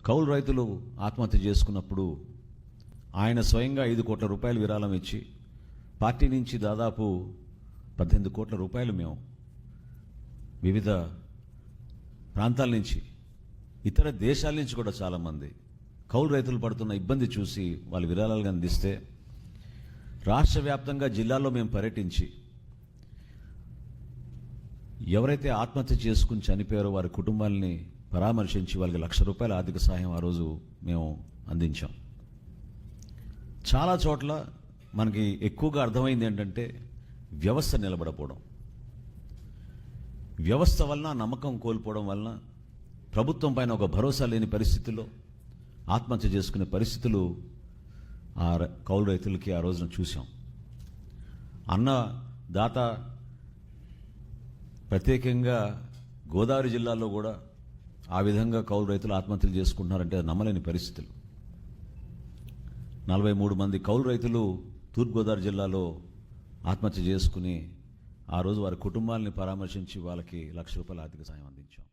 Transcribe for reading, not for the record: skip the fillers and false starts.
కౌలు రైతులు ఆత్మహత్య చేసుకున్నప్పుడు ఆయన స్వయంగా 5 కోట్ల రూపాయలు విరాళం ఇచ్చి పార్టీ నుంచి దాదాపు 18 కోట్ల రూపాయలు మేము వివిధ ప్రాంతాల నుంచి ఇతర దేశాల నుంచి కూడా చాలామంది కౌలు రైతులు పడుతున్న ఇబ్బంది చూసి వాళ్ళు విరాళాలుగా అందిస్తే రాష్ట్ర వ్యాప్తంగా జిల్లాల్లో మేము పర్యటించి ఎవరైతే ఆత్మహత్య చేసుకుని చనిపోయారో వారి కుటుంబాలని పరామర్శించి వాళ్ళకి ₹1,00,000 ఆర్థిక సహాయం ఆ రోజు మేము అందించాం. చాలా చోట్ల మనకి ఎక్కువగా అర్థమైంది ఏంటంటే వ్యవస్థ నిలబడపోవడం, వ్యవస్థ వలన నమ్మకం కోల్పోవడం వలన ప్రభుత్వం పైన ఒక భరోసా లేని పరిస్థితుల్లో ఆత్మహత్య చేసుకునే పరిస్థితులు ఆ కౌలు రైతులకి ఆ రోజున చూసాం. అన్నదాత ప్రత్యేకంగా గోదావరి జిల్లాలో కూడా ఆ విధంగా కౌలు రైతులు ఆత్మహత్యలు చేసుకుంటున్నారంటే నమ్మలేని పరిస్థితులు. 43 మంది కౌలు రైతులు తూర్పుగోదావరి జిల్లాలో ఆత్మహత్య చేసుకుని ఆ రోజు వారి కుటుంబాలని పరామర్శించి వాళ్ళకి ₹1,00,000 ఆర్థిక సాయం అందించాం.